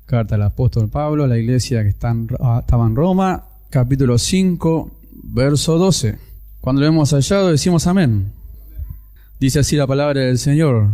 Carta del apóstol Pablo a la iglesia que estaba en Roma, capítulo 5, verso 12. Cuando lo hemos hallado decimos amén. Dice así la palabra del Señor.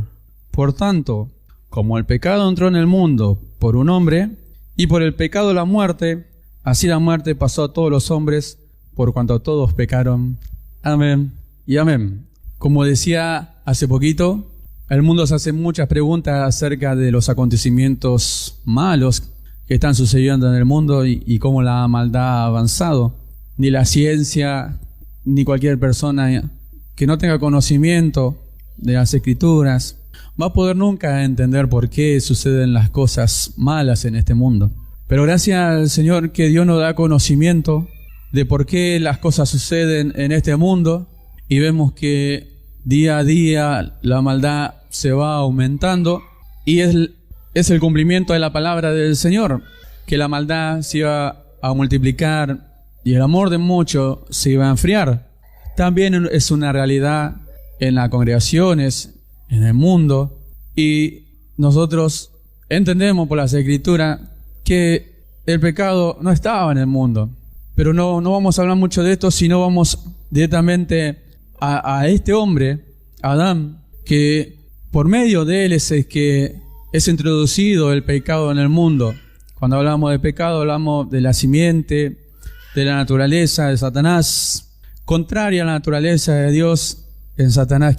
Por tanto, como el pecado entró en el mundo por un hombre, y por el pecado la muerte, así la muerte pasó a todos los hombres, por cuanto todos pecaron. Amén y amén. Como decía hace poquito, el mundo se hace muchas preguntas acerca de los acontecimientos malos que están sucediendo en el mundo y cómo la maldad ha avanzado. Ni la ciencia, ni cualquier persona que no tenga conocimiento de las Escrituras va a poder nunca entender por qué suceden las cosas malas en este mundo. Pero gracias al Señor que Dios nos da conocimiento de por qué las cosas suceden en este mundo, y vemos que día a día la maldad se va aumentando, y es el cumplimiento de la palabra del Señor, que la maldad se iba a multiplicar y el amor de muchos se iba a enfriar. También es una realidad en las congregaciones, en el mundo, y nosotros entendemos por las Escrituras que el pecado no estaba en el mundo. Pero no vamos a hablar mucho de esto, sino vamos directamente a este hombre, Adán, que por medio de él es que es introducido el pecado en el mundo. Cuando hablamos de pecado, hablamos de la simiente, de la naturaleza de Satanás, contraria a la naturaleza de Dios, en Satanás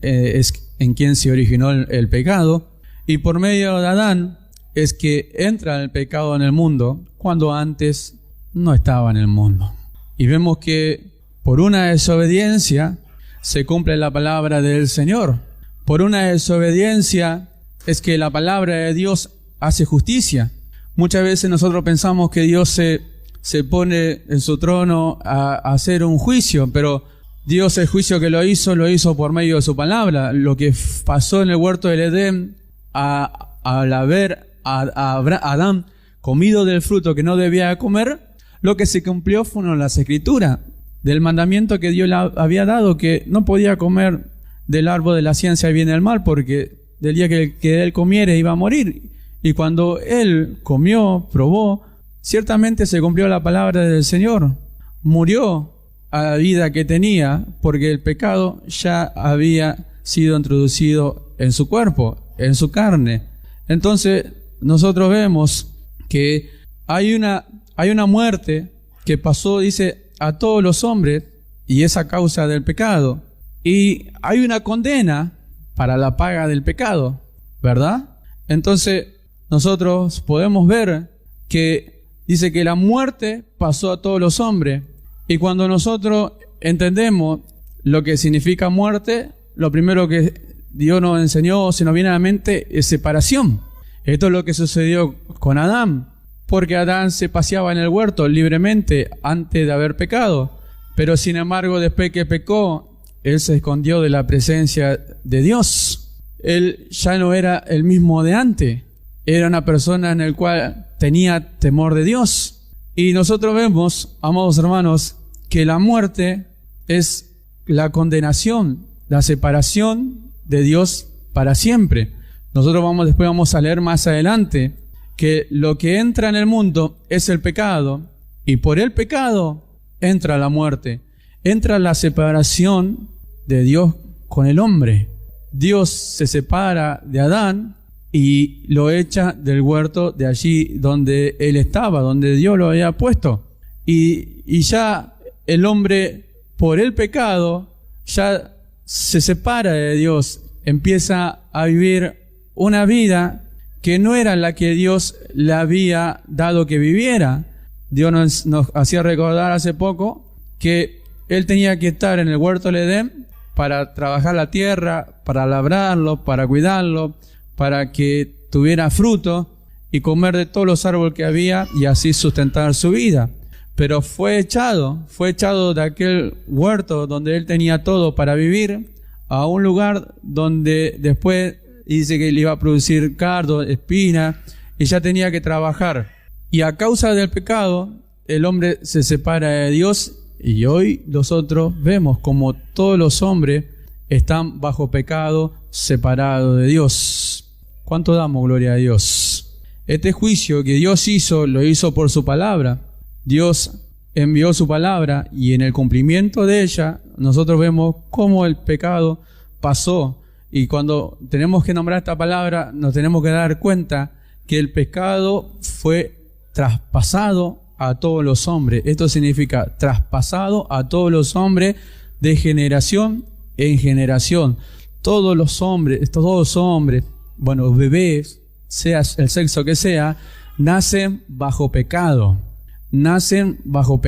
es en quien se originó el pecado. Y por medio de Adán es que entra el pecado en el mundo, cuando antes no estaba en el mundo. Y vemos que por una desobediencia se cumple la palabra del Señor. Por una desobediencia es que la palabra de Dios hace justicia. Muchas veces nosotros pensamos que Dios se pone en su trono a hacer un juicio, pero Dios, el juicio que lo hizo por medio de su palabra. Lo que pasó en el huerto del Edén al haber a Adán comido del fruto que no debía comer, lo que se cumplió fueron las Escrituras del mandamiento que Dios le había dado, que no podía comer del árbol de la ciencia del bien y del mal, porque del día que él comiere iba a morir. Y cuando él comió, probó, ciertamente se cumplió la palabra del Señor. Murió a la vida que tenía, porque el pecado ya había sido introducido en su cuerpo, en su carne. Entonces nosotros vemos que hay una muerte que pasó, dice, a todos los hombres, y es a causa del pecado. Y hay una condena para la paga del pecado, ¿verdad? Entonces nosotros podemos ver que dice que la muerte pasó a todos los hombres. Y cuando nosotros entendemos lo que significa muerte, lo primero que Dios nos enseñó, se nos viene a la mente, es separación. Esto es lo que sucedió con Adán, porque Adán se paseaba en el huerto libremente antes de haber pecado, pero sin embargo después que pecó, él se escondió de la presencia de Dios. Él ya no era el mismo de antes, era una persona en la cual tenía temor de Dios. Y nosotros vemos, amados hermanos, que la muerte es la condenación, la separación de Dios para siempre. Nosotros después vamos a leer más adelante que lo que entra en el mundo es el pecado, y por el pecado entra la muerte, entra la separación de Dios con el hombre. Dios se separa de Adán y lo echa del huerto, de allí donde él estaba, donde Dios lo había puesto. Y ya el hombre, por el pecado, ya se separa de Dios, empieza a vivir una vida que no era la que Dios le había dado que viviera. Dios nos hacía recordar hace poco que él tenía que estar en el huerto del Edén para trabajar la tierra, para labrarlo, para cuidarlo, para que tuviera fruto y comer de todos los árboles que había y así sustentar su vida. Pero fue echado de aquel huerto donde él tenía todo para vivir a un lugar donde después dice que le iba a producir cardo, espina, y ya tenía que trabajar. Y a causa del pecado, el hombre se separa de Dios, y hoy nosotros vemos como todos los hombres están bajo pecado, separados de Dios. ¿Cuánto damos gloria a Dios? Este juicio que Dios hizo, lo hizo por su palabra. Dios envió su palabra y en el cumplimiento de ella, nosotros vemos cómo el pecado pasó. Y cuando tenemos que nombrar esta palabra, nos tenemos que dar cuenta que el pecado fue traspasado a todos los hombres. Esto significa traspasado a todos los hombres de generación en generación. Todos los hombres, bueno, bebés, sea el sexo que sea, nacen bajo pecado. Nacen bajo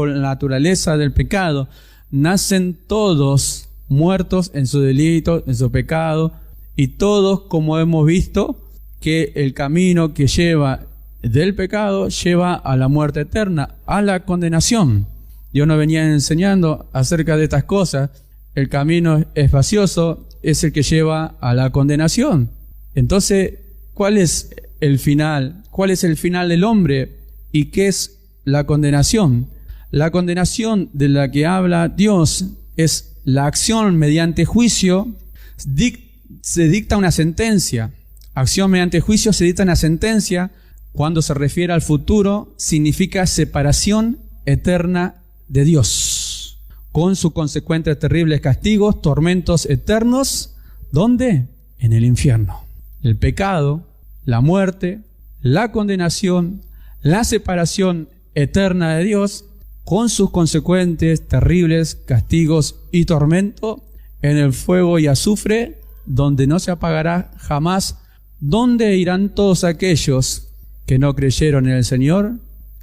la naturaleza del pecado. Nacen todos muertos en su delito, en su pecado, y todos, como hemos visto, que el camino que lleva del pecado lleva a la muerte eterna, a la condenación. Dios nos venía enseñando acerca de estas cosas. El camino espacioso es el que lleva a la condenación. Entonces, ¿cuál es el final? ¿Cuál es el final del hombre? ¿Y qué es la condenación? La condenación de la que habla Dios es la acción mediante juicio. Se dicta una sentencia. Acción mediante juicio se dicta una sentencia. Cuando se refiere al futuro, significa separación eterna de Dios, con sus consecuentes terribles castigos, tormentos eternos. ¿Dónde? En el infierno. El pecado, la muerte, la condenación, la separación eterna de Dios, con sus consecuentes terribles castigos y tormento en el fuego y azufre, donde no se apagará jamás, donde irán todos aquellos que no creyeron en el Señor,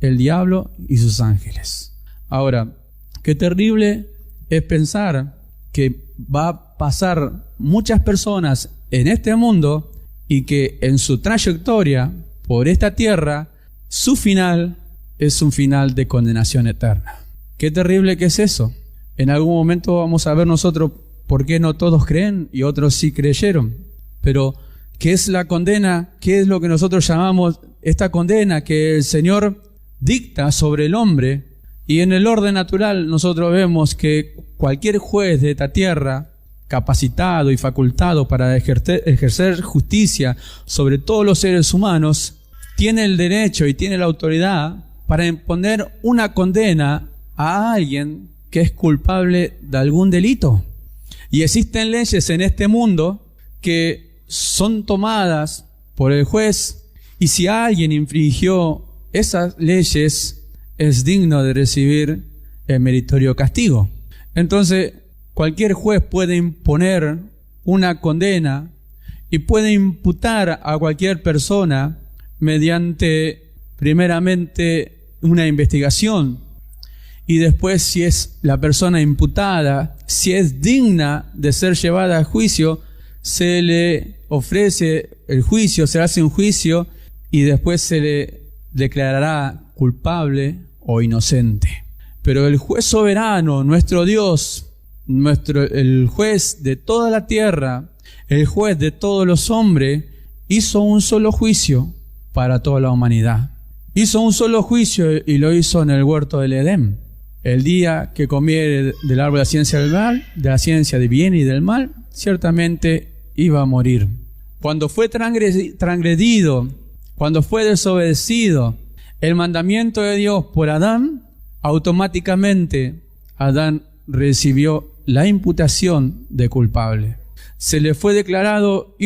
el diablo y sus ángeles. Ahora, qué terrible es pensar que va a pasar muchas personas en este mundo y que en su trayectoria por esta tierra, su final es un final de condenación eterna. Qué terrible que es eso. En algún momento vamos a ver nosotros por qué no todos creen y otros sí creyeron. Pero, ¿qué es la condena? ¿Qué es lo que nosotros llamamos esta condena que el Señor dicta sobre el hombre? Y en el orden natural nosotros vemos que cualquier juez de esta tierra, capacitado y facultado para ejercer justicia sobre todos los seres humanos, tiene el derecho y tiene la autoridad para imponer una condena a alguien que es culpable de algún delito. Y existen leyes en este mundo que son tomadas por el juez, y si alguien infringió esas leyes, es digno de recibir el meritorio castigo. Entonces, cualquier juez puede imponer una condena y puede imputar a cualquier persona mediante, primeramente, una investigación, y después, si es la persona imputada, si es digna de ser llevada a juicio, se le ofrece el juicio, se hace un juicio y después se le declarará culpable o inocente. Pero el juez soberano, nuestro Dios, el juez de toda la tierra, el juez de todos los hombres, hizo un solo juicio para toda la humanidad. Hizo un solo juicio y lo hizo en el huerto del Edén. El día que comiere del árbol de la ciencia del mal, de la ciencia del bien y del mal, ciertamente iba a morir. Cuando fue transgredido, cuando fue desobedecido el mandamiento de Dios por Adán, automáticamente Adán recibió la imputación de culpable. Se le fue declarado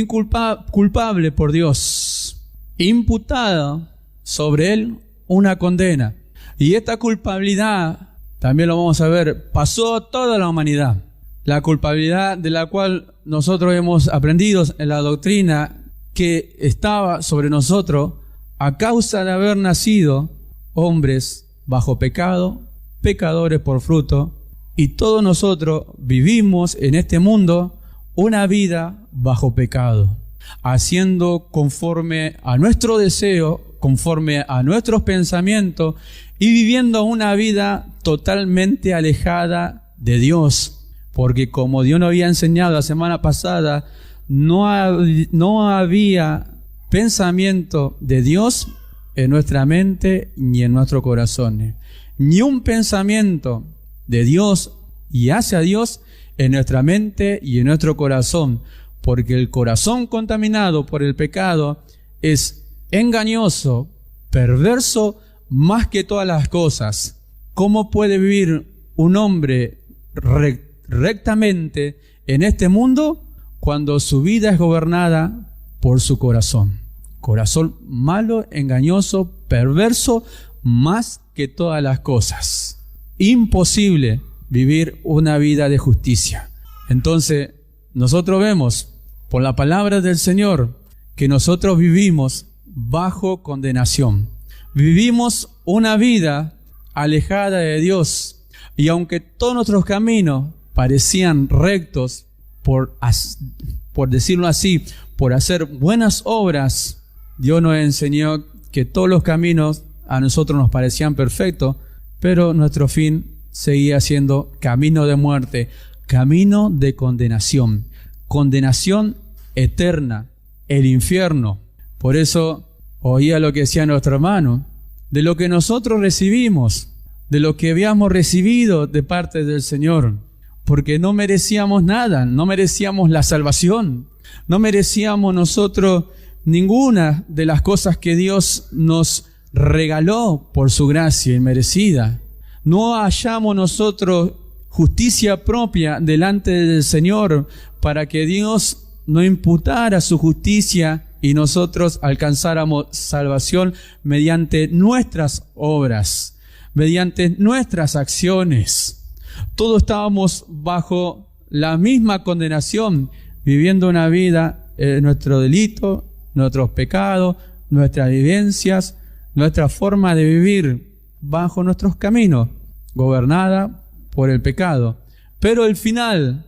culpable por Dios, imputada sobre él una condena. Y esta culpabilidad, también lo vamos a ver, pasó a toda la humanidad. La culpabilidad de la cual nosotros hemos aprendido en la doctrina que estaba sobre nosotros a causa de haber nacido hombres bajo pecado, pecadores por fruto, y todos nosotros vivimos en este mundo una vida bajo pecado, haciendo conforme a nuestro deseo, conforme a nuestros pensamientos, y viviendo una vida totalmente alejada de Dios. Porque como Dios nos había enseñado la semana pasada, no había pensamiento de Dios en nuestra mente ni en nuestro corazón. Ni un pensamiento de Dios y hacia Dios en nuestra mente y en nuestro corazón. Porque el corazón contaminado por el pecado es engañoso, perverso más que todas las cosas. ¿Cómo puede vivir un hombre rectamente en este mundo cuando su vida es gobernada por su corazón? Corazón malo, engañoso, perverso más que todas las cosas. Imposible vivir una vida de justicia. Entonces, nosotros vemos por la palabra del Señor que nosotros vivimos bajo condenación. Vivimos una vida alejada de Dios. Y aunque todos nuestros caminos parecían rectos, por decirlo así, por hacer buenas obras, Dios nos enseñó que todos los caminos a nosotros nos parecían perfectos, pero nuestro fin seguía siendo camino de muerte, camino de condenación, condenación eterna, el infierno. Por eso oía lo que decía nuestro hermano, de lo que nosotros recibimos, de lo que habíamos recibido de parte del Señor, porque no merecíamos nada, no merecíamos la salvación, no merecíamos nosotros ninguna de las cosas que Dios nos regaló por su gracia inmerecida. No hallamos nosotros justicia propia delante del Señor para que Dios nos imputara su justicia y nosotros alcanzáramos salvación mediante nuestras obras, mediante nuestras acciones. Todos estábamos bajo la misma condenación, viviendo una vida, nuestro delito, nuestros pecados, nuestras vivencias, nuestra forma de vivir bajo nuestros caminos, gobernada por el pecado. Pero el final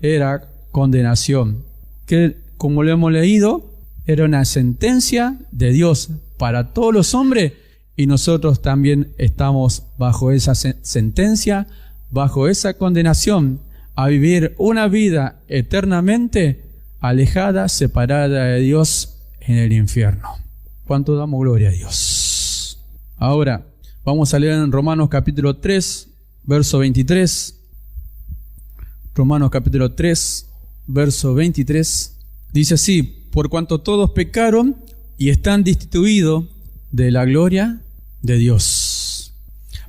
era condenación, que como lo hemos leído, era una sentencia de Dios para todos los hombres, y nosotros también estamos bajo esa sentencia, bajo esa condenación, a vivir una vida eternamente alejada, separada de Dios en el infierno. ¿Cuánto damos gloria a Dios? Ahora vamos a leer en Romanos capítulo 3, verso 23. Romanos capítulo 3, verso 23. Dice así: por cuanto todos pecaron y están destituidos de la gloria de Dios.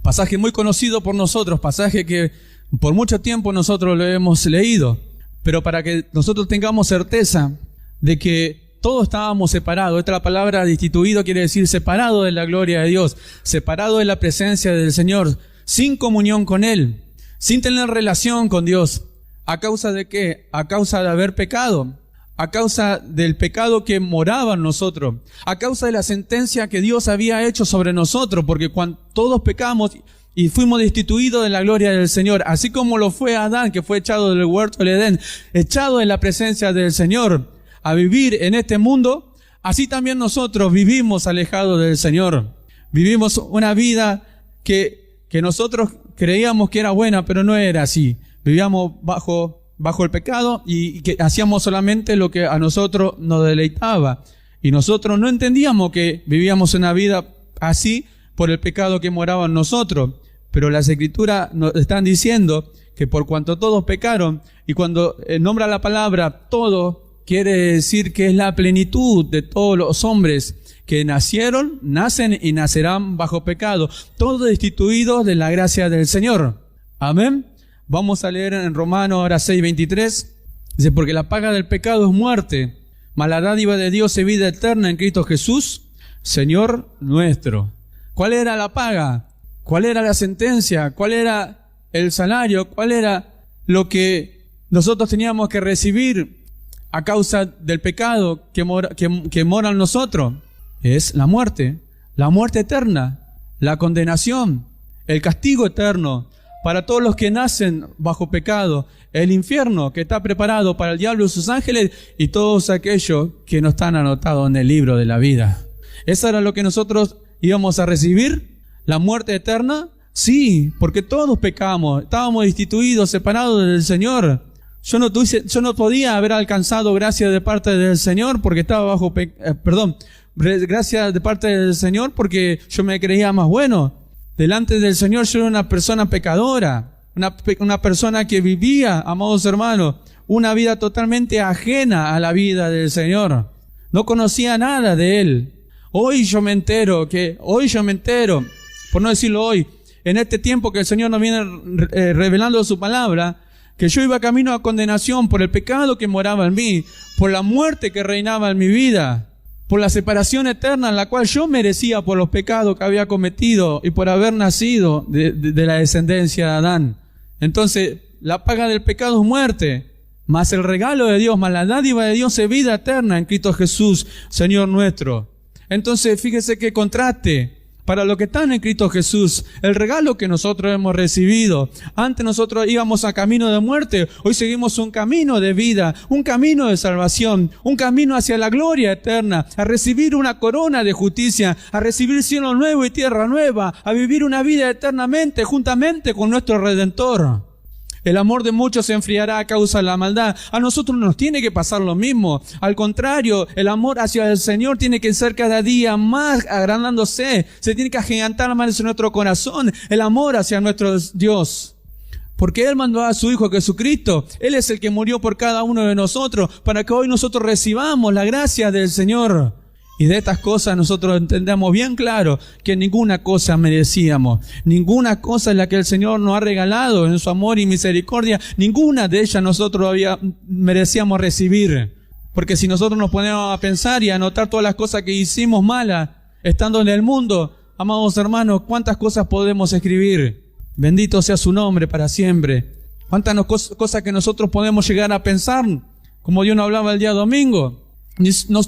Pasaje muy conocido por nosotros, pasaje que por mucho tiempo nosotros lo hemos leído, pero para que nosotros tengamos certeza de que todos estábamos separados. Esta palabra destituido quiere decir separado de la gloria de Dios, separado de la presencia del Señor, sin comunión con Él, sin tener relación con Dios. ¿A causa de qué? A causa de haber pecado, a causa del pecado que moraba en nosotros, a causa de la sentencia que Dios había hecho sobre nosotros, porque cuando todos pecamos y fuimos destituidos de la gloria del Señor, así como lo fue Adán, que fue echado del huerto del Edén, echado de la presencia del Señor a vivir en este mundo, así también nosotros vivimos alejados del Señor. Vivimos una vida que nosotros creíamos que era buena, pero no era así. Vivíamos bajo el pecado y que hacíamos solamente lo que a nosotros nos deleitaba. Y nosotros no entendíamos que vivíamos una vida así por el pecado que moraba en nosotros. Pero las Escrituras nos están diciendo que por cuanto todos pecaron, y cuando nombra la palabra todo, quiere decir que es la plenitud de todos los hombres que nacieron, nacen y nacerán bajo pecado, todos destituidos de la gracia del Señor. Amén. Vamos a leer en Romanos ahora 6:23. Dice: porque la paga del pecado es muerte, mas la dádiva de Dios es vida eterna en Cristo Jesús, Señor nuestro. ¿Cuál era la paga? ¿Cuál era la sentencia? ¿Cuál era el salario? ¿Cuál era lo que nosotros teníamos que recibir a causa del pecado que mora en nosotros? Es la muerte eterna, la condenación, el castigo eterno para todos los que nacen bajo pecado, el infierno que está preparado para el diablo y sus ángeles y todos aquellos que no están anotados en el libro de la vida. ¿Eso era lo que nosotros íbamos a recibir? ¿La muerte eterna? Sí, porque todos pecamos, estábamos destituidos, separados del Señor. Yo no podía haber alcanzado gracia de parte del Señor porque estaba bajo gracia de parte del Señor porque yo me creía más bueno. Delante del Señor yo era una persona pecadora, una persona que vivía, amados hermanos, una vida totalmente ajena a la vida del Señor. No conocía nada de Él. Hoy yo me entero, por no decirlo hoy, en este tiempo que el Señor nos viene revelando su palabra, que yo iba camino a condenación por el pecado que moraba en mí, por la muerte que reinaba en mi vida, por la separación eterna en la cual yo merecía por los pecados que había cometido y por haber nacido de la descendencia de Adán. Entonces, la paga del pecado es muerte, mas el regalo de Dios, más la dádiva de Dios es vida eterna en Cristo Jesús, Señor nuestro. Entonces, fíjese qué contraste para los que están en Cristo Jesús, el regalo que nosotros hemos recibido. Antes nosotros íbamos a camino de muerte, hoy seguimos un camino de vida, un camino de salvación, un camino hacia la gloria eterna, a recibir una corona de justicia, a recibir cielo nuevo y tierra nueva, a vivir una vida eternamente juntamente con nuestro Redentor. El amor de muchos se enfriará a causa de la maldad. A nosotros nos tiene que pasar lo mismo. Al contrario, el amor hacia el Señor tiene que ser cada día más agrandándose. Se tiene que agigantar más en nuestro corazón el amor hacia nuestro Dios. Porque Él mandó a su Hijo Jesucristo. Él es el que murió por cada uno de nosotros para que hoy nosotros recibamos la gracia del Señor. Y de estas cosas nosotros entendemos bien claro que ninguna cosa merecíamos. Ninguna cosa es la que el Señor nos ha regalado en su amor y misericordia. Ninguna de ellas nosotros merecíamos recibir. Porque si nosotros nos ponemos a pensar y a anotar todas las cosas que hicimos malas, estando en el mundo, amados hermanos, ¿cuántas cosas podemos escribir? Bendito sea su nombre para siempre. ¿Cuántas cosas que nosotros podemos llegar a pensar? Como Dios nos hablaba el día domingo.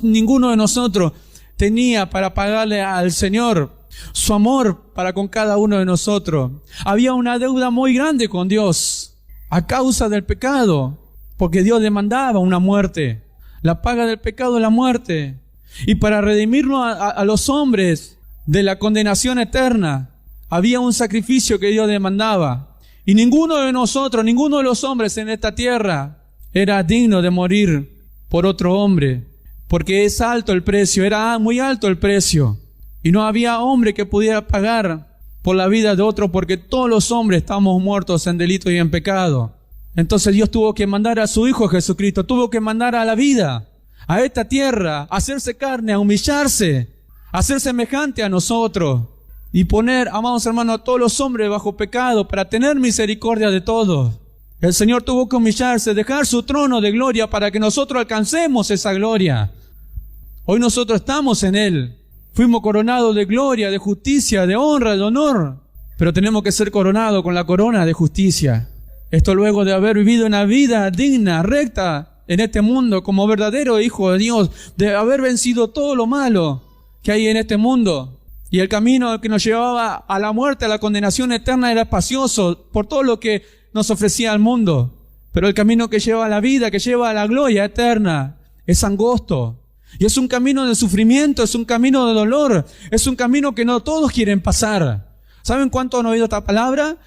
Ninguno de nosotros tenía para pagarle al Señor su amor para con cada uno de nosotros. Había una deuda muy grande con Dios a causa del pecado, porque Dios demandaba una muerte. La paga del pecado es la muerte. Y para redimirnos a los hombres de la condenación eterna, había un sacrificio que Dios demandaba. Y ninguno de nosotros, ninguno de los hombres en esta tierra era digno de morir por otro hombre. Porque es alto el precio, era muy alto el precio. Y no había hombre que pudiera pagar por la vida de otro, porque todos los hombres estamos muertos en delito y en pecado. Entonces Dios tuvo que mandar a su Hijo Jesucristo, tuvo que mandar a la vida, a esta tierra, a hacerse carne, a humillarse, a ser semejante a nosotros. Y poner, amados hermanos, a todos los hombres bajo pecado para tener misericordia de todos. El Señor tuvo que humillarse, dejar su trono de gloria para que nosotros alcancemos esa gloria. Hoy nosotros estamos en Él. Fuimos coronados de gloria, de justicia, de honra, de honor. Pero tenemos que ser coronados con la corona de justicia. Esto luego de haber vivido una vida digna, recta en este mundo como verdadero hijo de Dios, de haber vencido todo lo malo que hay en este mundo. Y el camino que nos llevaba a la muerte, a la condenación eterna, era espacioso por todo lo que nos ofrecía al mundo. Pero el camino que lleva a la vida, que lleva a la gloria eterna, es angosto. Y es un camino de sufrimiento, es un camino de dolor, es un camino que no todos quieren pasar. ¿Saben cuánto han oído esta palabra?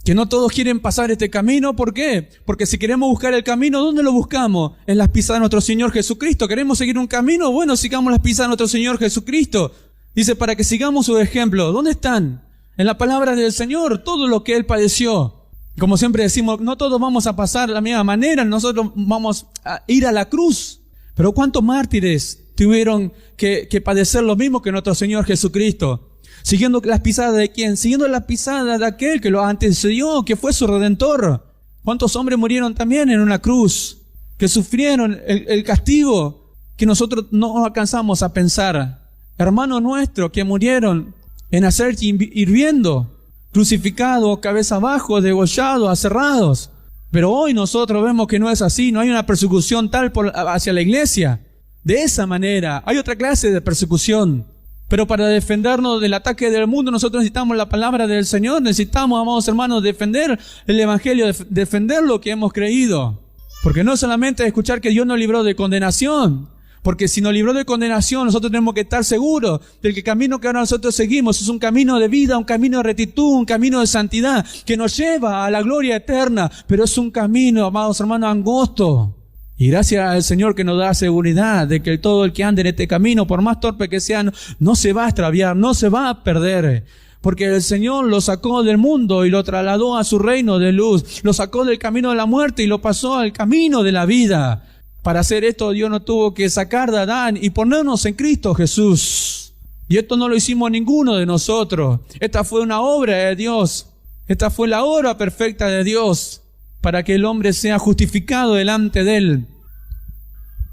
Que no todos quieren pasar este camino. ¿Por qué? Porque si queremos buscar el camino, ¿dónde lo buscamos? En las pisadas de nuestro Señor Jesucristo. ¿Queremos seguir un camino? Bueno, sigamos las pisadas de nuestro Señor Jesucristo. Dice, para que sigamos su ejemplo. ¿Dónde están? En la palabra del Señor, todo lo que Él padeció. Como siempre decimos, no todos vamos a pasar de la misma manera, nosotros vamos a ir a la cruz. Pero ¿cuántos mártires tuvieron que padecer lo mismo que nuestro Señor Jesucristo? Siguiendo las pisadas de ¿quién? Siguiendo las pisadas de aquel que lo antecedió, que fue su Redentor. ¿Cuántos hombres murieron también en una cruz? Que sufrieron el castigo que nosotros no alcanzamos a pensar. Hermanos nuestros que murieron en aceite hirviendo, crucificados, cabeza abajo, degollados, aserrados. Pero hoy nosotros vemos que no es así, no hay una persecución tal hacia la iglesia. De esa manera, hay otra clase de persecución. Pero para defendernos del ataque del mundo, nosotros necesitamos la palabra del Señor, necesitamos, amados hermanos, defender el Evangelio, defender lo que hemos creído. Porque no solamente escuchar que Dios nos libró de condenación, porque si nos libró de condenación, nosotros tenemos que estar seguros del que el camino que ahora nosotros seguimos es un camino de vida, un camino de rectitud, un camino de santidad, que nos lleva a la gloria eterna. Pero es un camino, amados hermanos, angosto. Y gracias al Señor que nos da seguridad de que todo el que ande en este camino, por más torpe que sea, no se va a extraviar, no se va a perder. Porque el Señor lo sacó del mundo y lo trasladó a su reino de luz. Lo sacó del camino de la muerte y lo pasó al camino de la vida. Para hacer esto, Dios nos tuvo que sacar de Adán y ponernos en Cristo Jesús. Y esto no lo hicimos ninguno de nosotros. Esta fue una obra de Dios. Esta fue la obra perfecta de Dios para que el hombre sea justificado delante de Él.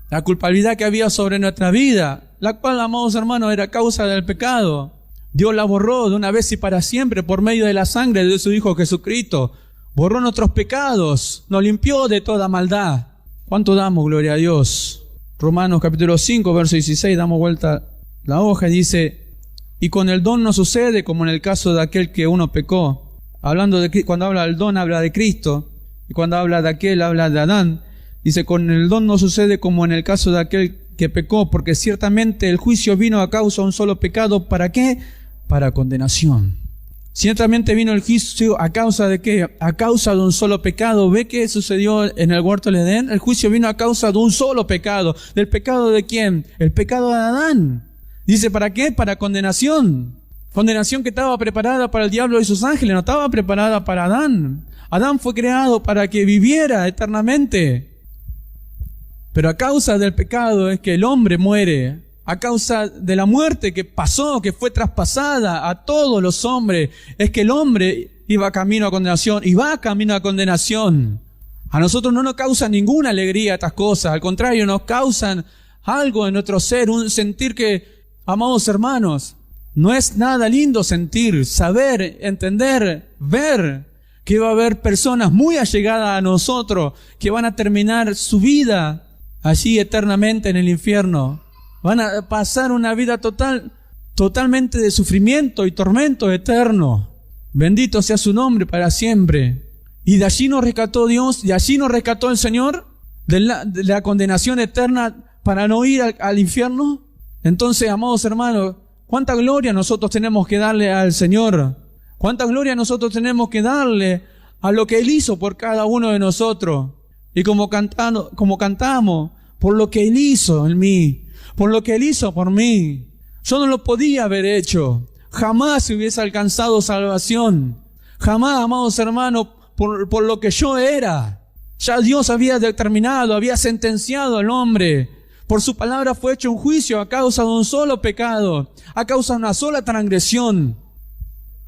La culpabilidad que había sobre nuestra vida, la cual, amados hermanos, era causa del pecado, Dios la borró de una vez y para siempre por medio de la sangre de su Hijo Jesucristo. Borró nuestros pecados, nos limpió de toda maldad. ¿Cuánto damos gloria a Dios? Romanos capítulo 5, verso 16, damos vuelta la hoja y dice: y con el don no sucede como en el caso de aquel que uno pecó. Hablando de, cuando habla del don, habla de Cristo. Y cuando habla de aquel, habla de Adán. Dice, con el don no sucede como en el caso de aquel que pecó, porque ciertamente el juicio vino a causa de un solo pecado. ¿Para qué? Para condenación. Ciertamente vino el juicio a causa de qué? A causa de un solo pecado. ¿Ve qué sucedió en el huerto del Edén? El juicio vino a causa de un solo pecado. ¿Del pecado de quién? El pecado de Adán. Dice, ¿para qué? Para condenación. Condenación que estaba preparada para el diablo y sus ángeles, no estaba preparada para Adán. Adán fue creado para que viviera eternamente. Pero a causa del pecado es que el hombre muere. A causa de la muerte que pasó, que fue traspasada a todos los hombres, es que el hombre iba camino a condenación y va camino a condenación. A nosotros no nos causa ninguna alegría estas cosas, al contrario, nos causan algo en nuestro ser, un sentir que, amados hermanos, no es nada lindo sentir, saber, entender, ver que va a haber personas muy allegadas a nosotros que van a terminar su vida allí eternamente en el infierno. Van a pasar una vida totalmente de sufrimiento y tormento eterno. Bendito sea su nombre para siempre. Y de allí nos rescató Dios, de allí nos rescató el Señor, de la condenación eterna para no ir al infierno. Entonces, amados hermanos, ¿cuánta gloria nosotros tenemos que darle al Señor? ¿Cuánta gloria nosotros tenemos que darle a lo que Él hizo por cada uno de nosotros? Y como cantamos, por lo que Él hizo en mí, por lo que Él hizo por mí. Yo no lo podía haber hecho. Jamás hubiese alcanzado salvación. Jamás, amados hermanos, por lo que yo era. Ya Dios había determinado, había sentenciado al hombre. Por su palabra fue hecho un juicio a causa de un solo pecado, a causa de una sola transgresión.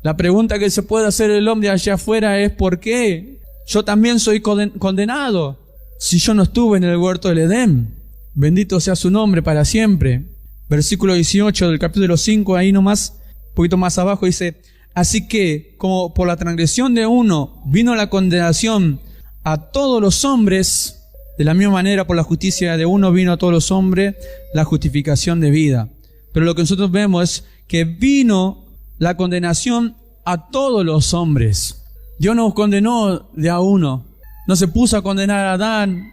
La pregunta que se puede hacer el hombre allá afuera es: ¿por qué yo también soy condenado si yo no estuve en el huerto del Edén? Bendito sea su nombre para siempre. Versículo 18 del capítulo 5, ahí nomás, un poquito más abajo, dice: así que, como por la transgresión de uno vino la condenación a todos los hombres, de la misma manera por la justicia de uno vino a todos los hombres la justificación de vida. Pero lo que nosotros vemos es que vino la condenación a todos los hombres. Dios nos condenó de a uno. No se puso a condenar a Adán,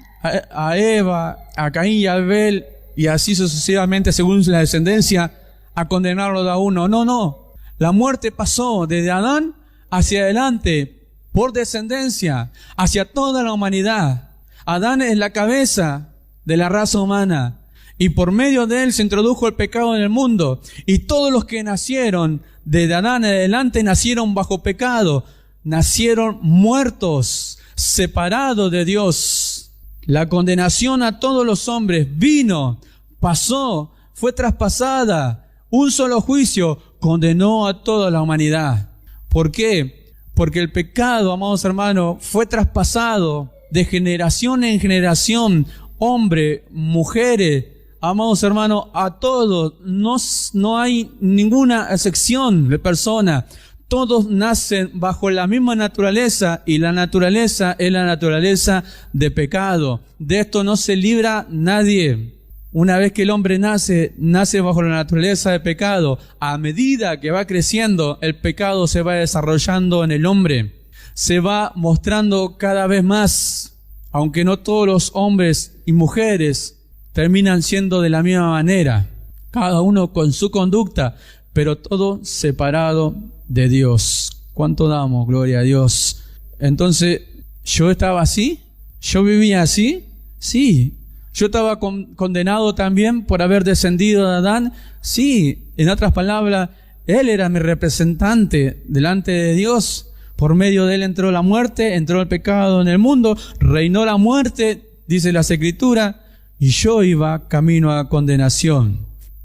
a Eva, a Caín y a Abel, y así sucesivamente según la descendencia, a condenarlo de a uno. No. La muerte pasó desde Adán hacia adelante, por descendencia, hacia toda la humanidad. Adán es la cabeza de la raza humana, y por medio de él se introdujo el pecado en el mundo, y todos los que nacieron desde Adán en adelante nacieron bajo pecado, nacieron muertos, separados de Dios. La condenación a todos los hombres vino, pasó, fue traspasada. Un solo juicio condenó a toda la humanidad. ¿Por qué? Porque el pecado, amados hermanos, fue traspasado de generación en generación. Hombres, mujeres, amados hermanos, a todos. No hay ninguna excepción de persona. Todos nacen bajo la misma naturaleza, y la naturaleza es la naturaleza de pecado. De esto no se libra nadie. Una vez que el hombre nace bajo la naturaleza de pecado. A medida que va creciendo, el pecado se va desarrollando en el hombre. Se va mostrando cada vez más. Aunque no todos los hombres y mujeres terminan siendo de la misma manera. Cada uno con su conducta, pero todo separado de Dios. ¿Cuánto damos? Gloria a Dios. Entonces, ¿yo estaba así? ¿Yo vivía así? Sí. ¿Yo estaba condenado también por haber descendido de Adán? Sí. En otras palabras, Él era mi representante delante de Dios. Por medio de Él entró la muerte, entró el pecado en el mundo, reinó la muerte, dice las Escrituras, y yo iba camino a condenación.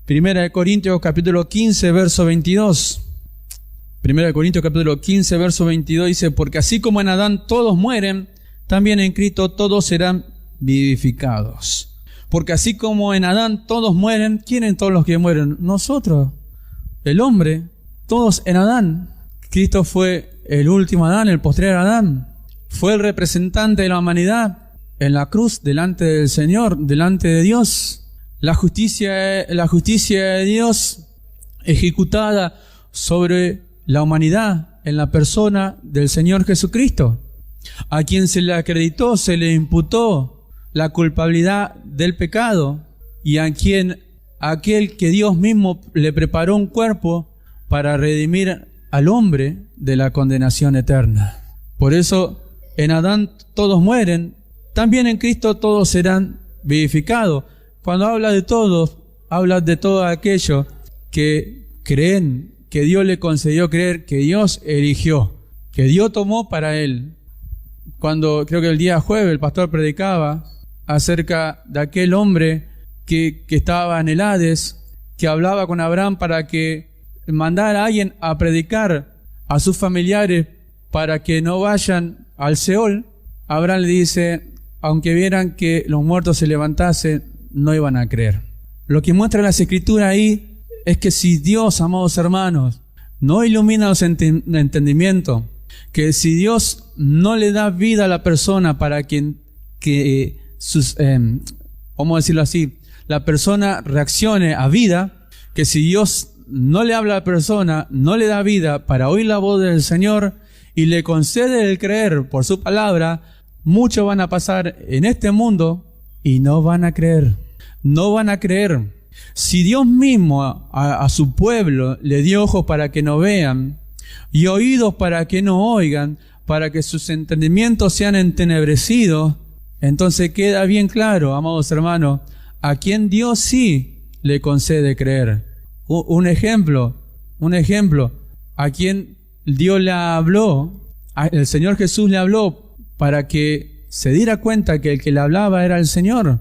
Primera de Corintios capítulo 15, verso 22. Primera de Corintios capítulo 15, verso 22 dice, porque así como en Adán todos mueren, también en Cristo todos serán vivificados. Porque así como en Adán todos mueren, ¿quiénes todos los que mueren? Nosotros, el hombre, todos en Adán. Cristo fue el último Adán, el postrer Adán. Fue el representante de la humanidad en la cruz, delante del Señor, delante de Dios. La justicia de Dios ejecutada sobre la humanidad en la persona del Señor Jesucristo, a quien se le acreditó, se le imputó la culpabilidad del pecado, y a quien aquel que Dios mismo le preparó un cuerpo para redimir al hombre de la condenación eterna. Por eso en Adán todos mueren, también en Cristo todos serán vivificados. Cuando habla de todos, habla de todo aquello que creen, que Dios le concedió creer, que Dios eligió, que Dios tomó para él. Cuando creo que el día jueves el pastor predicaba acerca de aquel hombre que estaba en el Hades, que hablaba con Abraham para que mandara a alguien a predicar a sus familiares para que no vayan al Seol. Abraham le dice, aunque vieran que los muertos se levantasen, no iban a creer. Lo que muestra las Escrituras ahí es que si Dios, amados hermanos, no ilumina los entendimientos, que si Dios no le da vida a la persona para vamos a decirlo así, la persona reaccione a vida, que si Dios no le habla a la persona, no le da vida para oír la voz del Señor y le concede el creer por su palabra, muchos van a pasar en este mundo y no van a creer. No van a creer. Si Dios mismo a su pueblo le dio ojos para que no vean y oídos para que no oigan, para que sus entendimientos sean entenebrecidos, entonces queda bien claro, amados hermanos, a quien Dios sí le concede creer. Un ejemplo, a quien Dios le habló, el Señor Jesús le habló para que se diera cuenta que el que le hablaba era el Señor.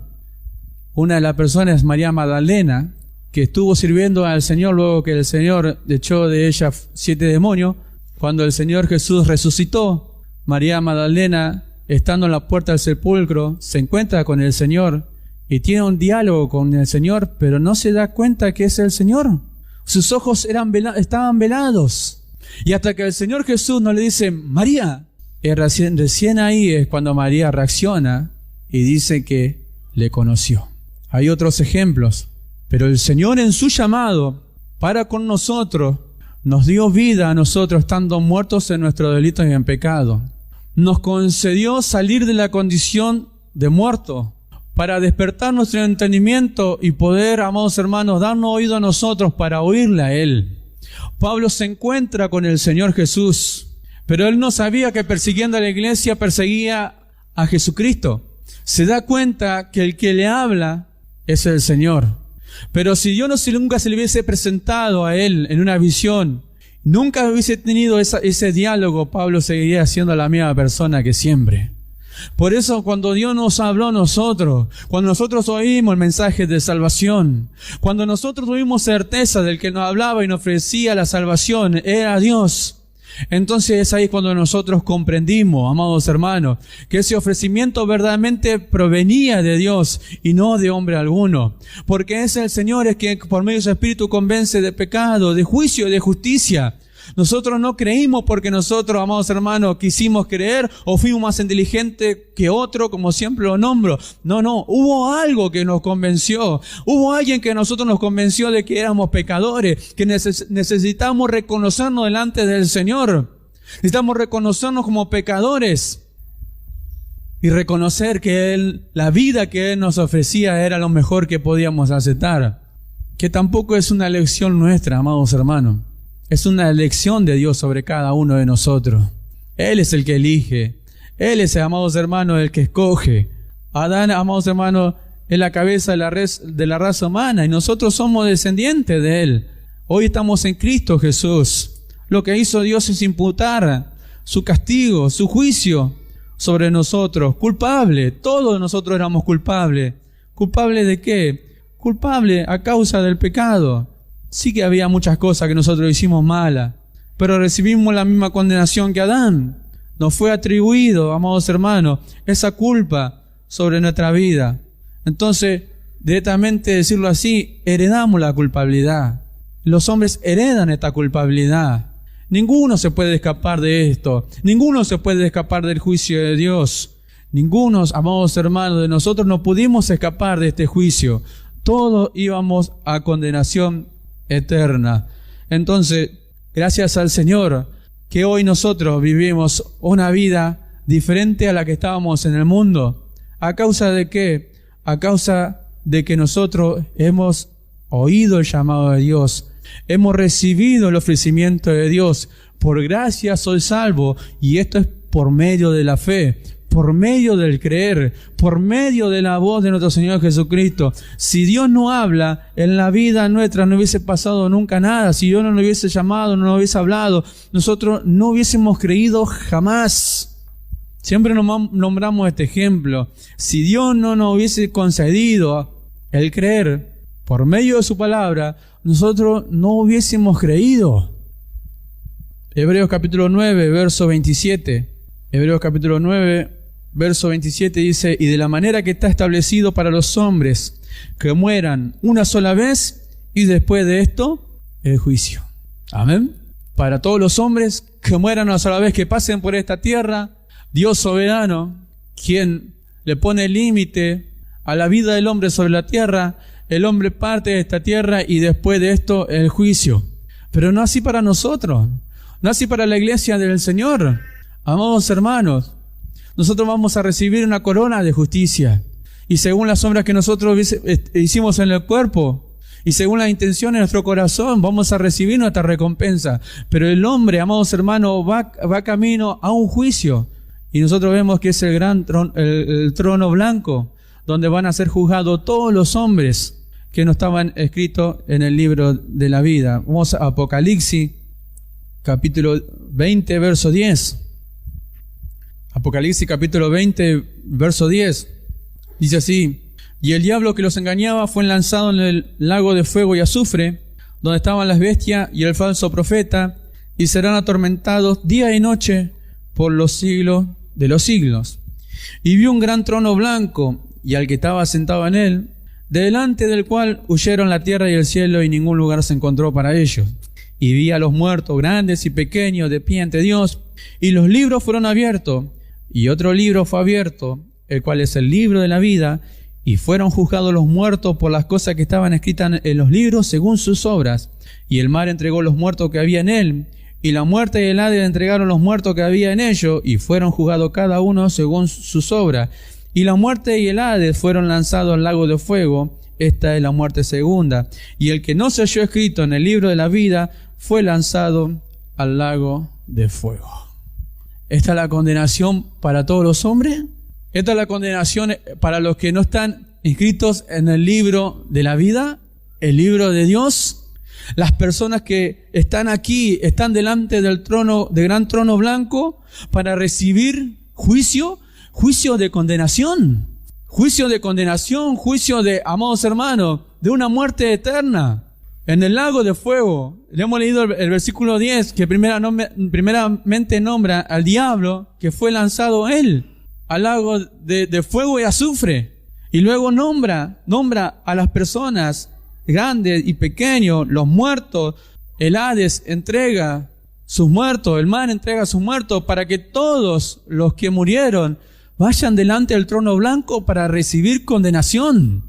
Una de las personas es María Magdalena, que estuvo sirviendo al Señor luego que el Señor echó de ella 7 demonios. Cuando el Señor Jesús resucitó, María Magdalena, estando en la puerta del sepulcro, se encuentra con el Señor y tiene un diálogo con el Señor, pero no se da cuenta que es el Señor. Sus ojos estaban velados. Y hasta que el Señor Jesús no le dice, María, recién ahí es cuando María reacciona y dice que le conoció. Hay otros ejemplos, pero el Señor en su llamado para con nosotros nos dio vida a nosotros estando muertos en nuestros delitos y en pecado. Nos concedió salir de la condición de muerto para despertar nuestro entendimiento y poder, amados hermanos, darnos oído a nosotros para oírle a Él. Pablo se encuentra con el Señor Jesús, pero él no sabía que persiguiendo a la iglesia perseguía a Jesucristo. Se da cuenta que el que le habla es el Señor. Pero si Dios nunca se le hubiese presentado a él en una visión, nunca hubiese tenido ese diálogo, Pablo seguiría siendo la misma persona que siempre. Por eso cuando Dios nos habló a nosotros, cuando nosotros oímos el mensaje de salvación, cuando nosotros tuvimos certeza del que nos hablaba y nos ofrecía la salvación, era Dios. Entonces es ahí cuando nosotros comprendimos, amados hermanos, que ese ofrecimiento verdaderamente provenía de Dios y no de hombre alguno. Porque es el Señor el que por medio de su Espíritu convence de pecado, de juicio y de justicia. Nosotros no creímos porque nosotros, amados hermanos, quisimos creer o fuimos más inteligentes que otro, como siempre lo nombro. No, hubo algo que nos convenció. Hubo alguien que nosotros nos convenció de que éramos pecadores, que necesitamos reconocernos delante del Señor. Necesitamos reconocernos como pecadores y reconocer que la vida que Él nos ofrecía era lo mejor que podíamos aceptar. Que tampoco es una elección nuestra, amados hermanos. Es una elección de Dios sobre cada uno de nosotros. Él es el que elige. Él es, amados hermanos, el que escoge. Adán, amados hermanos, es la cabeza de la raza humana y nosotros somos descendientes de Él. Hoy estamos en Cristo Jesús. Lo que hizo Dios es imputar su castigo, su juicio sobre nosotros. Culpable. Todos nosotros éramos culpables. ¿Culpable de qué? Culpable a causa del pecado. Sí que había muchas cosas que nosotros hicimos malas, pero recibimos la misma condenación que Adán. Nos fue atribuido, amados hermanos, esa culpa sobre nuestra vida. Entonces, directamente decirlo así, heredamos la culpabilidad. Los hombres heredan esta culpabilidad. Ninguno se puede escapar de esto. Ninguno se puede escapar del juicio de Dios. Ninguno, amados hermanos, de nosotros no pudimos escapar de este juicio. Todos íbamos a condenación eterna. Entonces, gracias al Señor, que hoy nosotros vivimos una vida diferente a la que estábamos en el mundo. ¿A causa de qué? A causa de que nosotros hemos oído el llamado de Dios. Hemos recibido el ofrecimiento de Dios. Por gracia soy salvo. Y esto es por medio de la fe, por medio del creer, por medio de la voz de nuestro Señor Jesucristo. Si Dios no habla, en la vida nuestra no hubiese pasado nunca nada. Si Dios no nos hubiese llamado, no nos hubiese hablado, nosotros no hubiésemos creído jamás. Siempre nombramos este ejemplo. Si Dios no nos hubiese concedido el creer por medio de su palabra, nosotros no hubiésemos creído. Hebreos capítulo 9, verso 27. Hebreos capítulo 9, verso 27 dice: y de la manera que está establecido para los hombres que mueran una sola vez, y después de esto, el juicio. Amén. Para todos los hombres que mueran una sola vez, que pasen por esta tierra, Dios soberano, quien le pone límite a la vida del hombre sobre la tierra, el hombre parte de esta tierra y después de esto el juicio. Pero no así para nosotros, no así para la iglesia del Señor. Amados hermanos, nosotros vamos a recibir una corona de justicia. Y según las obras que nosotros hicimos en el cuerpo, y según las intenciones de nuestro corazón, vamos a recibir nuestra recompensa. Pero el hombre, amados hermanos, va camino a un juicio. Y nosotros vemos que es el gran el trono blanco, donde van a ser juzgados todos los hombres que no estaban escritos en el libro de la vida. Vamos a Apocalipsis, capítulo 20, verso 10. Apocalipsis, capítulo 20, verso 10. Dice así: y el diablo que los engañaba fue lanzado en el lago de fuego y azufre, donde estaban las bestias y el falso profeta, y serán atormentados día y noche por los siglos de los siglos. Y vi un gran trono blanco, y al que estaba sentado en él, delante del cual huyeron la tierra y el cielo, y ningún lugar se encontró para ellos. Y vi a los muertos, grandes y pequeños, de pie ante Dios, y los libros fueron abiertos, y otro libro fue abierto, el cual es el libro de la vida, y fueron juzgados los muertos por las cosas que estaban escritas en los libros según sus obras. Y el mar entregó los muertos que había en él, y la muerte y el Hades entregaron los muertos que había en ellos, y fueron juzgados cada uno según sus obras. Y la muerte y el Hades fueron lanzados al lago de fuego. Esta es la muerte segunda. Y el que no se halló escrito en el libro de la vida fue lanzado al lago de fuego. ¿Esta es la condenación para todos los hombres? ¿Esta es la condenación para los que no están inscritos en el libro de la vida, el libro de Dios? Las personas que están aquí, están delante del trono, del gran trono blanco, para recibir juicio de condenación. Juicio de condenación, juicio de, amados hermanos, de una muerte eterna. En el lago de fuego, le hemos leído el versículo 10, que primeramente nombra al diablo, que fue lanzado él al lago de fuego y azufre. Y luego nombra a las personas grandes y pequeños, los muertos. El Hades entrega sus muertos, el mar entrega sus muertos, para que todos los que murieron vayan delante del trono blanco para recibir condenación,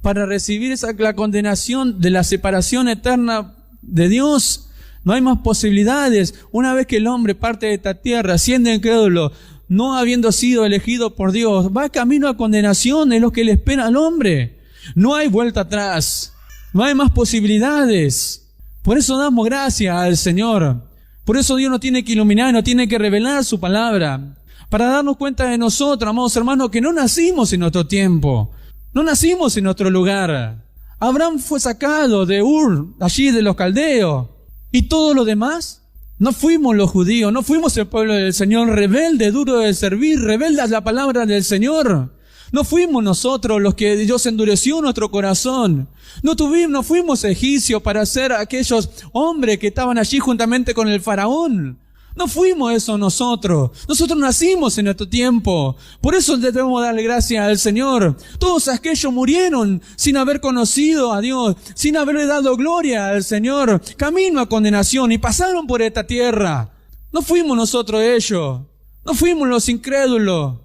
para recibir la condenación de la separación eterna de Dios. No hay más posibilidades. Una vez que el hombre parte de esta tierra, siendo incrédulo, no habiendo sido elegido por Dios, va camino a condenación. Es lo que le espera al hombre. No hay vuelta atrás. No hay más posibilidades. Por eso damos gracias al Señor. Por eso Dios nos tiene que iluminar, nos tiene que revelar su palabra, para darnos cuenta de nosotros, amados hermanos, que no nacimos en nuestro tiempo, no nacimos en nuestro lugar. Abraham fue sacado de Ur, allí de los caldeos, y todo lo demás, no fuimos los judíos, no fuimos el pueblo del Señor, rebelde, duro de servir, rebelde a la palabra del Señor. No fuimos nosotros los que Dios endureció nuestro corazón. No fuimos egipcios para ser aquellos hombres que estaban allí juntamente con el faraón. No fuimos eso nosotros. Nosotros nacimos en nuestro tiempo. Por eso debemos darle gracias al Señor. Todos aquellos murieron sin haber conocido a Dios, sin haberle dado gloria al Señor, camino a condenación, y pasaron por esta tierra. No fuimos nosotros ellos. No fuimos los incrédulos.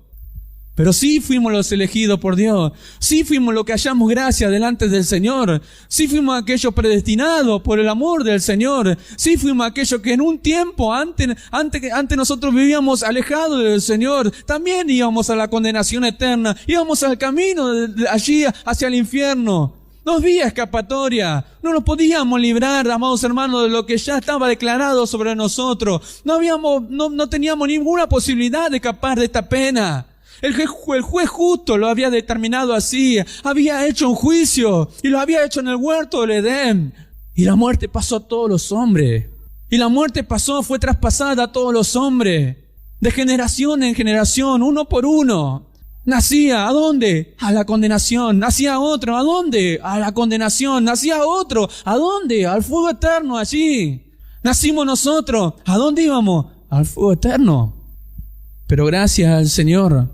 Pero sí fuimos los elegidos por Dios. Sí fuimos los que hallamos gracia delante del Señor. Sí fuimos aquellos predestinados por el amor del Señor. Sí fuimos aquellos que en un tiempo antes nosotros vivíamos alejados del Señor. También íbamos a la condenación eterna. Íbamos al camino de allí hacia el infierno. No había escapatoria. No nos podíamos librar, amados hermanos, de lo que ya estaba declarado sobre nosotros. No teníamos ninguna posibilidad de escapar de esta pena. El juez justo lo había determinado así. Había hecho un juicio y lo había hecho en el huerto del Edén. Y la muerte pasó a todos los hombres. Y la muerte fue traspasada a todos los hombres. De generación en generación, uno por uno. Nacía, ¿a dónde? A la condenación. Nacía otro, ¿a dónde? A la condenación. Nacía otro, ¿a dónde? Al fuego eterno allí. Nacimos nosotros, ¿a dónde íbamos? Al fuego eterno. Pero gracias al Señor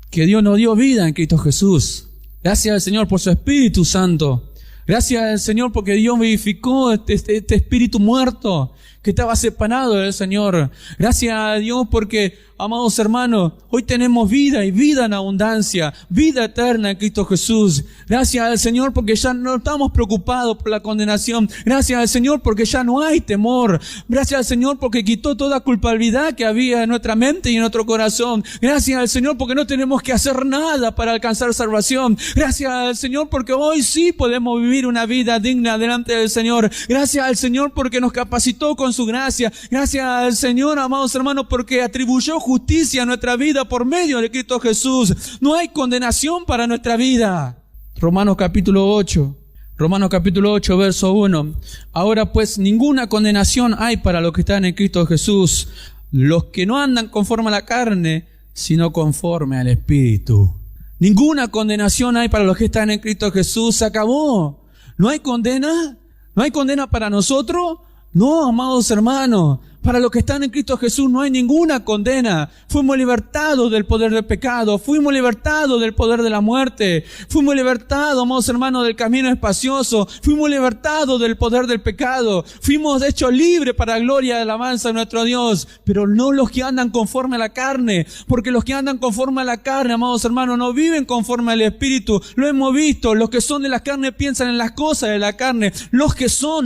que Dios nos dio vida en Cristo Jesús. Gracias al Señor por su Espíritu Santo. Gracias al Señor porque Dios vivificó este espíritu muerto que estaba separado del Señor. Gracias a Dios porque, amados hermanos, hoy tenemos vida y vida en abundancia, vida eterna en Cristo Jesús. Gracias al Señor porque ya no estamos preocupados por la condenación. Gracias al Señor porque ya no hay temor. Gracias al Señor porque quitó toda culpabilidad que había en nuestra mente y en nuestro corazón. Gracias al Señor porque no tenemos que hacer nada para alcanzar salvación. Gracias al Señor porque hoy sí podemos vivir una vida digna delante del Señor. Gracias al Señor porque nos capacitó con su gracia. Gracias al Señor, amados hermanos, porque atribuyó justicia a nuestra vida por medio de Cristo Jesús. No hay condenación para nuestra vida. Romanos capítulo 8, verso 1. Ahora pues ninguna condenación hay para los que están en Cristo Jesús, los que no andan conforme a la carne, sino conforme al Espíritu. Ninguna condenación hay para los que están en Cristo Jesús. Se acabó. ¿No hay condena? ¿No hay condena para nosotros? No, amados hermanos. Para los que están en Cristo Jesús no hay ninguna condena. Fuimos libertados del poder del pecado. Fuimos libertados del poder de la muerte. Fuimos libertados, amados hermanos, del camino espacioso. Fuimos libertados del poder del pecado. Fuimos de hecho libres para gloria y alabanza de nuestro Dios. Pero no los que andan conforme a la carne. Porque los que andan conforme a la carne, amados hermanos, no viven conforme al Espíritu. Lo hemos visto. Los que son de la carne piensan en las cosas de la carne. Los que son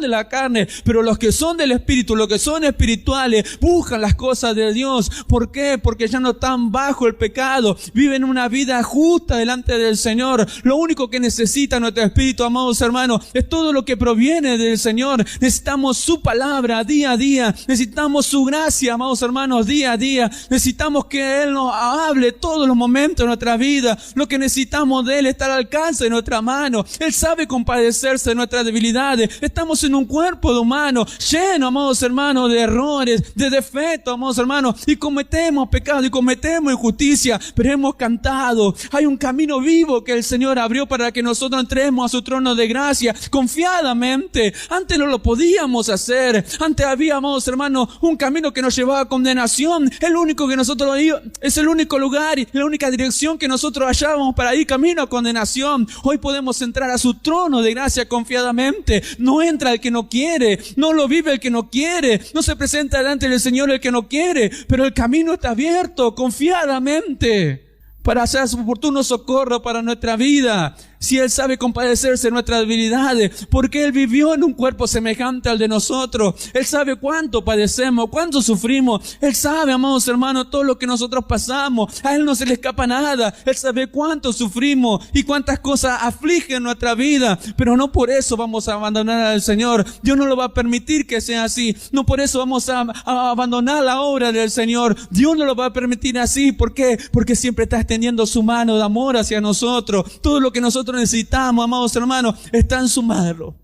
de la carne. Pero los que son del Espíritu, los que son espirituales, buscan las cosas de Dios. ¿Por qué? Porque ya no están bajo el pecado, viven una vida justa delante del Señor. Lo único que necesita nuestro espíritu, amados hermanos, es todo lo que proviene del Señor. Necesitamos su palabra día a día, necesitamos su gracia, amados hermanos, día a día. Necesitamos que Él nos hable todos los momentos de nuestra vida. Lo que necesitamos de Él está al alcance de nuestra mano. Él sabe compadecerse de nuestras debilidades. Estamos en un cuerpo de humano lleno, amados hermanos, de errores, de defectos, amados hermanos, y cometemos pecado y cometemos injusticia, pero hemos cantado. Hay un camino vivo que el Señor abrió para que nosotros entremos a su trono de gracia confiadamente. Antes no lo podíamos hacer. Antes había, amados hermanos, un camino que nos llevaba a condenación. Es el único lugar y la única dirección que nosotros hallábamos para ir camino a condenación. Hoy podemos entrar a su trono de gracia confiadamente. No entra el que no quiere, no lo vive el que no quiere, no se presenta delante del Señor el que no quiere, pero el camino está abierto confiadamente para hacer su oportuno socorro para nuestra vida. Si Él sabe compadecerse de nuestras debilidades, porque Él vivió en un cuerpo semejante al de nosotros. Él sabe cuánto padecemos, cuánto sufrimos. Él sabe, amados hermanos, todo lo que nosotros pasamos. A Él no se le escapa nada. Él sabe cuánto sufrimos y cuántas cosas afligen nuestra vida. Pero no por eso vamos a abandonar al Señor. Dios no lo va a permitir que sea así. No por eso vamos a abandonar la obra del Señor. Dios no lo va a permitir así. ¿Por qué? Porque siempre está extendiendo su mano de amor hacia nosotros. Todo lo que nosotros necesitamos, amados hermanos, está en su mano.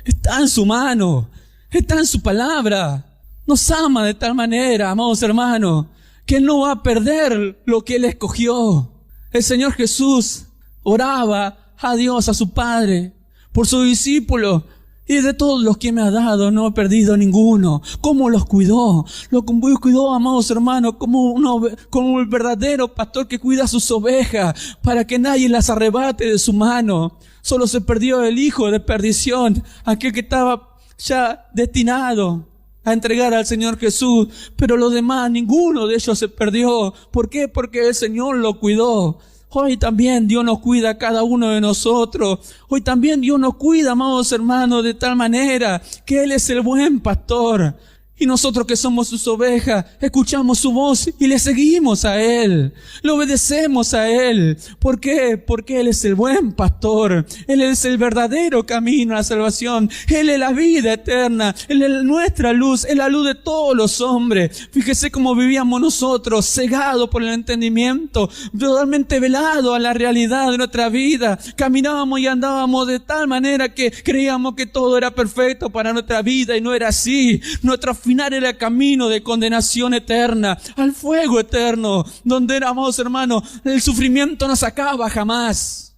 Está en su mano. Está en su palabra. Nos ama de tal manera, amados hermanos, que Él no va a perder lo que Él escogió. El Señor Jesús oraba a Dios, a su Padre, por sus discípulos. Y de todos los que me ha dado, no he perdido ninguno. ¿Cómo los cuidó? Los cuidó, amados hermanos, como el verdadero pastor que cuida sus ovejas, para que nadie las arrebate de su mano. Solo se perdió el hijo de perdición, aquel que estaba ya destinado a entregar al Señor Jesús. Pero los demás, ninguno de ellos se perdió. ¿Por qué? Porque el Señor lo cuidó. Hoy también Dios nos cuida a cada uno de nosotros. Hoy también Dios nos cuida, amados hermanos, de tal manera que Él es el buen pastor. Y nosotros que somos sus ovejas, escuchamos su voz y le seguimos a Él. Le obedecemos a Él. ¿Por qué? Porque Él es el buen pastor. Él es el verdadero camino a la salvación. Él es la vida eterna. Él es nuestra luz. Es la luz de todos los hombres. Fíjese cómo vivíamos nosotros, cegados por el entendimiento, totalmente velados a la realidad de nuestra vida. Caminábamos y andábamos de tal manera que creíamos que todo era perfecto para nuestra vida y no era así. Nuestra final era el camino de condenación eterna, al fuego eterno, donde éramos, hermanos, el sufrimiento no se acaba jamás.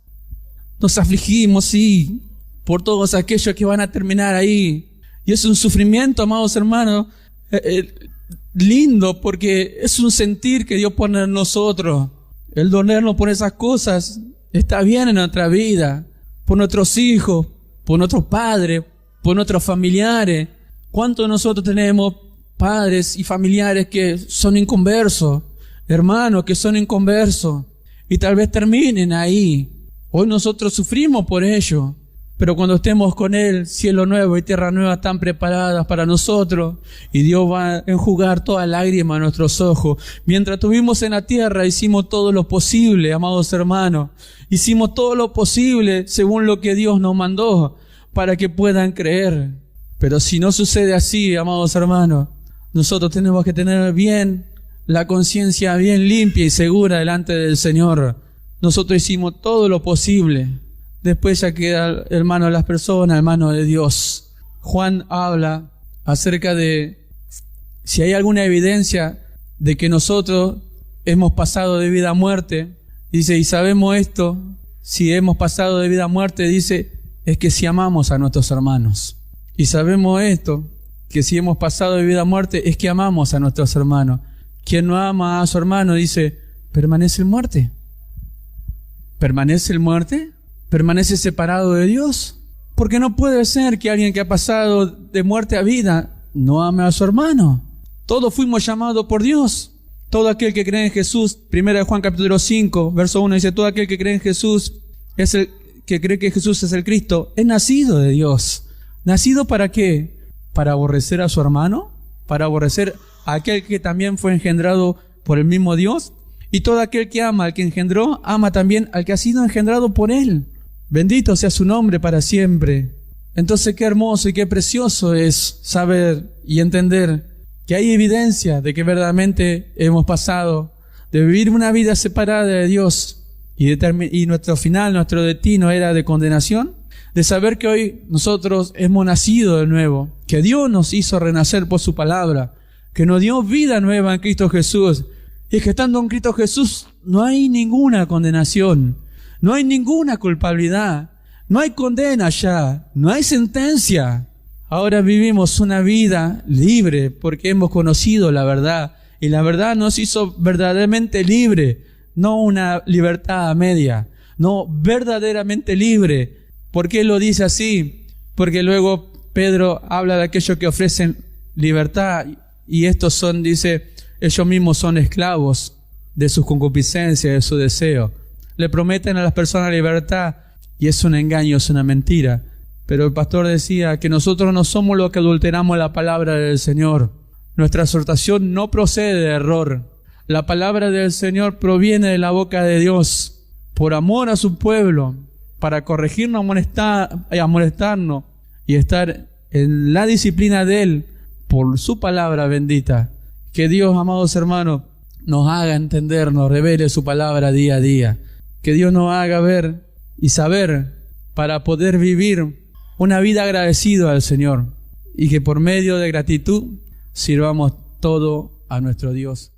Nos afligimos, sí, por todos aquellos que van a terminar ahí. Y es un sufrimiento, amados hermanos, lindo, porque es un sentir que Dios pone en nosotros. El dolernos por esas cosas está bien en nuestra vida, por nuestros hijos, por nuestros padres, por nuestros familiares. ¿Cuántos de nosotros tenemos padres y familiares que son inconversos? Hermanos que son inconversos y tal vez terminen ahí. Hoy nosotros sufrimos por ello, pero cuando estemos con Él, cielo nuevo y tierra nueva están preparadas para nosotros y Dios va a enjugar toda lágrima a nuestros ojos. Mientras estuvimos en la tierra hicimos todo lo posible, amados hermanos. Hicimos todo lo posible según lo que Dios nos mandó para que puedan creer. Pero si no sucede así, amados hermanos, nosotros tenemos que tener bien la conciencia bien limpia y segura delante del Señor. Nosotros hicimos todo lo posible. Después ya queda en manos de las personas, en manos de Dios. Juan habla acerca de si hay alguna evidencia de que nosotros hemos pasado de vida a muerte. Dice, y sabemos esto, si hemos pasado de vida a muerte, dice, es que si amamos a nuestros hermanos. Y sabemos esto, que si hemos pasado de vida a muerte, es que amamos a nuestros hermanos. Quien no ama a su hermano, dice, ¿permanece en muerte? ¿Permanece en muerte? ¿Permanece separado de Dios? Porque no puede ser que alguien que ha pasado de muerte a vida no ame a su hermano. Todos fuimos llamados por Dios. Todo aquel que cree en Jesús, 1 Juan capítulo 5, verso 1, dice, todo aquel que cree en Jesús, que cree que Jesús es el Cristo, es nacido de Dios. ¿Nacido para qué? ¿Para aborrecer a su hermano? ¿Para aborrecer a aquel que también fue engendrado por el mismo Dios? Y todo aquel que ama al que engendró, ama también al que ha sido engendrado por Él. Bendito sea su nombre para siempre. Entonces qué hermoso y qué precioso es saber y entender que hay evidencia de que verdaderamente hemos pasado de vivir una vida separada de Dios y nuestro final, nuestro destino era de condenación. De saber que hoy nosotros hemos nacido de nuevo, que Dios nos hizo renacer por su palabra, que nos dio vida nueva en Cristo Jesús. Y es que estando en Cristo Jesús no hay ninguna condenación, no hay ninguna culpabilidad, no hay condena ya, no hay sentencia. Ahora vivimos una vida libre porque hemos conocido la verdad y la verdad nos hizo verdaderamente libre, no una libertad a media, no verdaderamente libre. ¿Por qué lo dice así? Porque luego Pedro habla de aquellos que ofrecen libertad y estos son, dice, ellos mismos son esclavos de sus concupiscencias, de su deseo. Le prometen a las personas libertad y es un engaño, es una mentira. Pero el pastor decía que nosotros no somos los que adulteramos la palabra del Señor. Nuestra exhortación no procede de error. La palabra del Señor proviene de la boca de Dios por amor a su pueblo, para corregirnos, amonestarnos y estar en la disciplina de Él por su palabra bendita. Que Dios, amados hermanos, nos haga entender, nos revele su palabra día a día. Que Dios nos haga ver y saber para poder vivir una vida agradecida al Señor y que por medio de gratitud sirvamos todo a nuestro Dios.